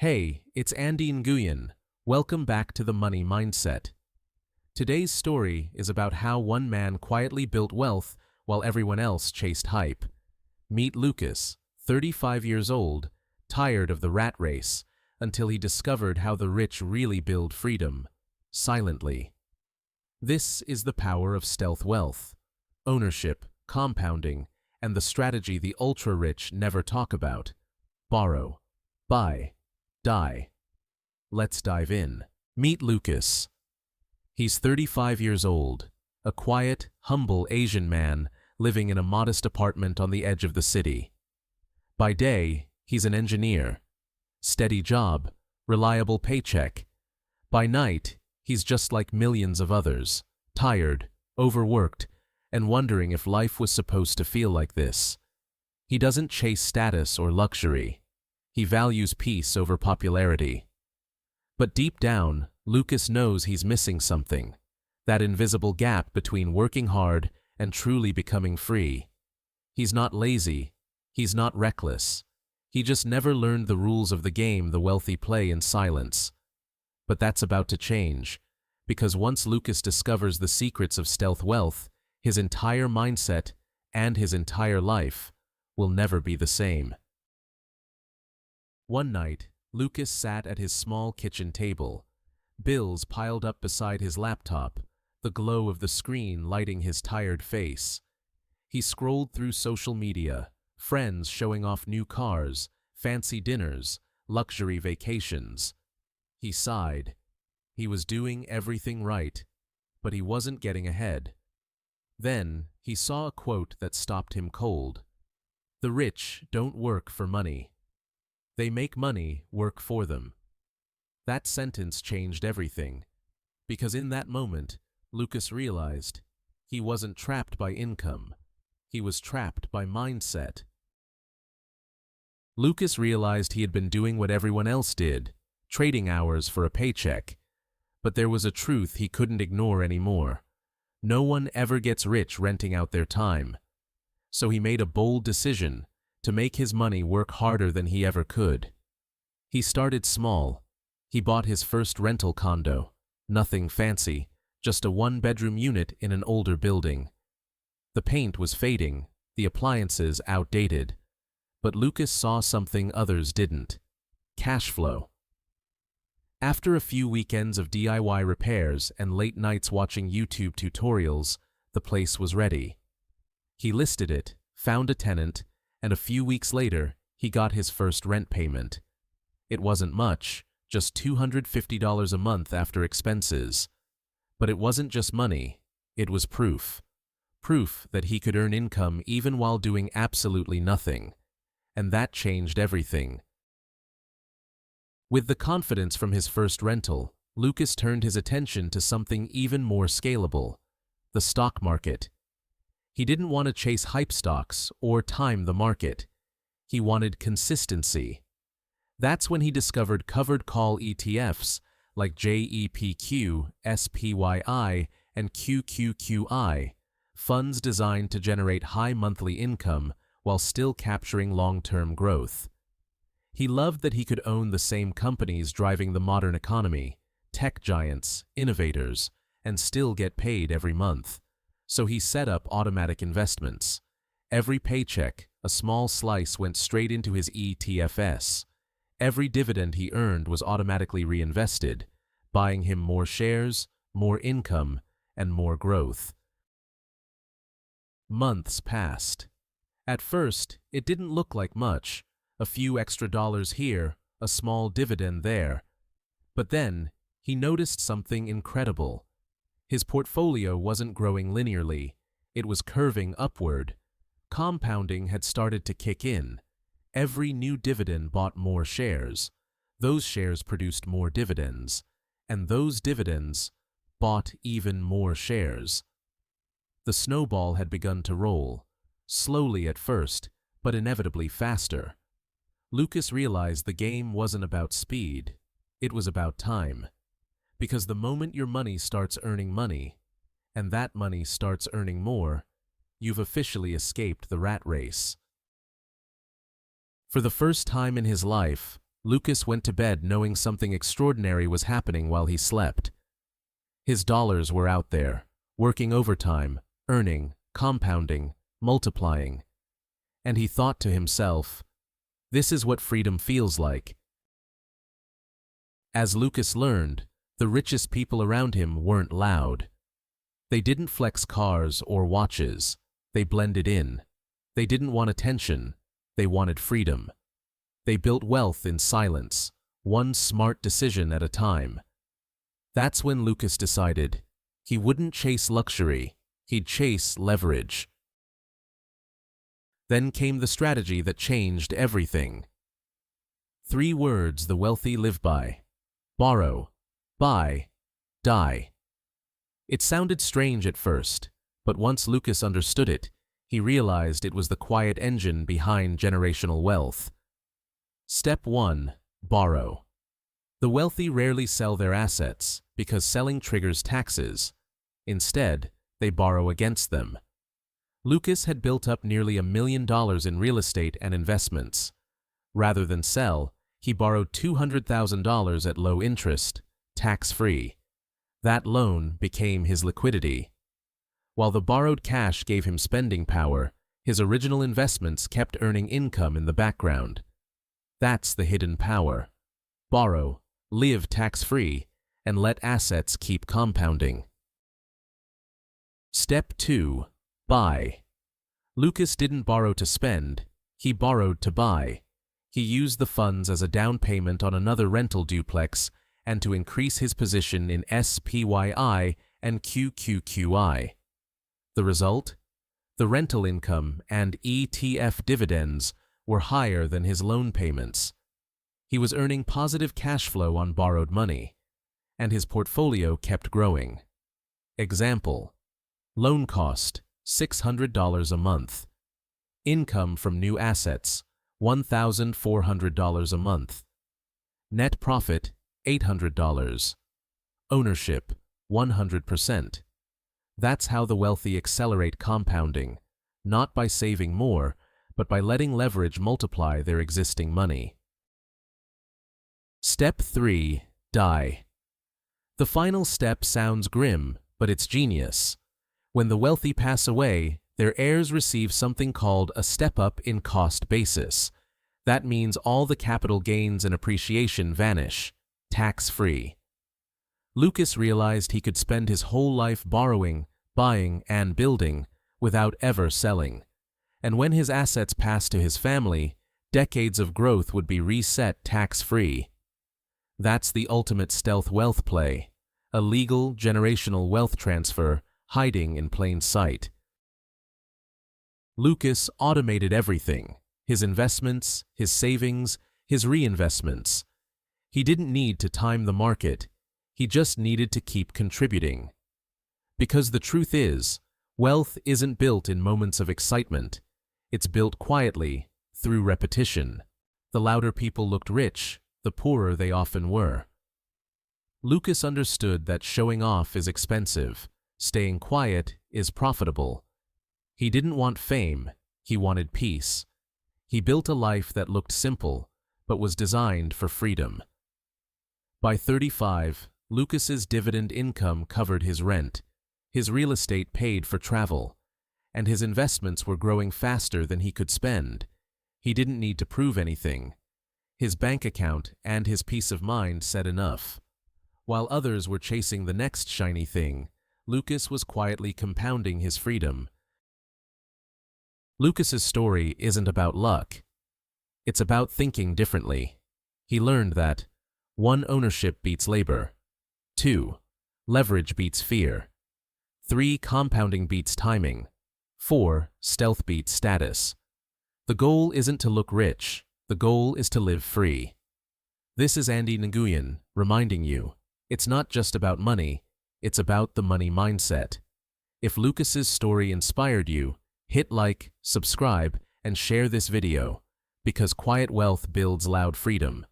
Hey, it's Andy Nguyen. Welcome back to the Money Mindset. Today's story is about how one man quietly built wealth while everyone else chased hype. Meet Lucas, 35 years old, tired of the rat race, until he discovered how the rich really build freedom, silently. This is the power of stealth wealth, ownership, compounding, and the strategy the ultra-rich never talk about: borrow, buy, die. Let's dive in. Meet Lucas. He's 35 years old, a quiet, humble Asian man living in a modest apartment on the edge of the city. By day, he's an engineer. Steady job, reliable paycheck. By night, he's just like millions of others, tired, overworked, and wondering if life was supposed to feel like this. He doesn't chase status or luxury. He values peace over popularity. But deep down, Lucas knows he's missing something, that invisible gap between working hard and truly becoming free. He's not lazy. He's not reckless. He just never learned the rules of the game the wealthy play in silence. But that's about to change, because once Lucas discovers the secrets of stealth wealth, his entire mindset and his entire life will never be the same. One night, Lucas sat at his small kitchen table, bills piled up beside his laptop, the glow of the screen lighting his tired face. He scrolled through social media, friends showing off new cars, fancy dinners, luxury vacations. He sighed. He was doing everything right, but he wasn't getting ahead. Then, he saw a quote that stopped him cold. "The rich don't work for money. They make money work for them." That sentence changed everything, because in that moment, Lucas realized he wasn't trapped by income. He was trapped by mindset. Lucas realized he had been doing what everyone else did, trading hours for a paycheck. But there was a truth he couldn't ignore anymore. No one ever gets rich renting out their time. So he made a bold decision to make his money work harder than he ever could. He started small. He bought his first rental condo. Nothing fancy, just a one-bedroom unit in an older building. The paint was fading, the appliances outdated. But Lucas saw something others didn't: cash flow. After a few weekends of DIY repairs and late nights watching YouTube tutorials, the place was ready. He listed it, found a tenant, and a few weeks later, he got his first rent payment. It wasn't much, just $250 a month after expenses. But it wasn't just money, it was proof. Proof that he could earn income even while doing absolutely nothing. And that changed everything. With the confidence from his first rental, Lucas turned his attention to something even more scalable: the stock market. He didn't want to chase hype stocks or time the market. He wanted consistency. That's when he discovered covered call ETFs like JEPQ, SPYI, and QQQI, funds designed to generate high monthly income while still capturing long-term growth. He loved that he could own the same companies driving the modern economy, tech giants, innovators, and still get paid every month. So he set up automatic investments. Every paycheck, a small slice went straight into his ETFs. Every dividend he earned was automatically reinvested, buying him more shares, more income, and more growth. Months passed. At first, it didn't look like much: a few extra dollars here, a small dividend there. But then, he noticed something incredible. His portfolio wasn't growing linearly. It was curving upward. Compounding had started to kick in. Every new dividend bought more shares. Those shares produced more dividends. And those dividends bought even more shares. The snowball had begun to roll, slowly at first, but inevitably faster. Lucas realized the game wasn't about speed, it was about time. Because the moment your money starts earning money, and that money starts earning more, you've officially escaped the rat race. For the first time in his life, Lucas went to bed knowing something extraordinary was happening while he slept. His dollars were out there, working overtime, earning, compounding, multiplying. And he thought to himself, this is what freedom feels like. As Lucas learned, the richest people around him weren't loud. They didn't flex cars or watches. They blended in. They didn't want attention. They wanted freedom. They built wealth in silence, one smart decision at a time. That's when Lucas decided he wouldn't chase luxury, he'd chase leverage. Then came the strategy that changed everything. 3 words the wealthy live by: borrow, buy, die. It sounded strange at first, but once Lucas understood it, he realized it was the quiet engine behind generational wealth. Step 1. Borrow. The wealthy rarely sell their assets because selling triggers taxes. Instead, they borrow against them. Lucas had built up nearly $1 million in real estate and investments. Rather than sell, he borrowed $200,000 at low interest, tax-free. That loan became his liquidity. While the borrowed cash gave him spending power, his original investments kept earning income in the background. That's the hidden power. Borrow, live tax-free, and let assets keep compounding. Step 2. Buy. Lucas didn't borrow to spend, he borrowed to buy. He used the funds as a down payment on another rental duplex and to increase his position in SPYI and QQQI. The result? The rental income and ETF dividends were higher than his loan payments. He was earning positive cash flow on borrowed money, and his portfolio kept growing. Example: loan cost, $600 a month. Income from new assets, $1,400 a month. Net profit, $800. Ownership, 100%. That's how the wealthy accelerate compounding, not by saving more, but by letting leverage multiply their existing money. Step 3. Die. The final step sounds grim, but it's genius. When the wealthy pass away, their heirs receive something called a step-up in cost basis. That means all the capital gains and appreciation vanish, tax-free. Lucas realized he could spend his whole life borrowing, buying, and building without ever selling. And when his assets passed to his family, decades of growth would be reset tax-free. That's the ultimate stealth wealth play, a legal, generational wealth transfer hiding in plain sight. Lucas automated everything: his investments, his savings, his reinvestments. He didn't need to time the market, he just needed to keep contributing. Because the truth is, wealth isn't built in moments of excitement, it's built quietly, through repetition. The louder people looked rich, the poorer they often were. Lucas understood that showing off is expensive, staying quiet is profitable. He didn't want fame, he wanted peace. He built a life that looked simple, but was designed for freedom. By 35, Lucas's dividend income covered his rent, his real estate paid for travel, and his investments were growing faster than he could spend. He didn't need to prove anything. His bank account and his peace of mind said enough. While others were chasing the next shiny thing, Lucas was quietly compounding his freedom. Lucas's story isn't about luck. It's about thinking differently. He learned that 1. Ownership beats labor. 2. Leverage beats fear. 3. Compounding beats timing. 4. Stealth beats status. The goal isn't to look rich. The goal is to live free. This is Nguyen reminding you, it's not just about money, it's about the money mindset. If Lucas's story inspired you, hit like, subscribe, and share this video, because quiet wealth builds loud freedom.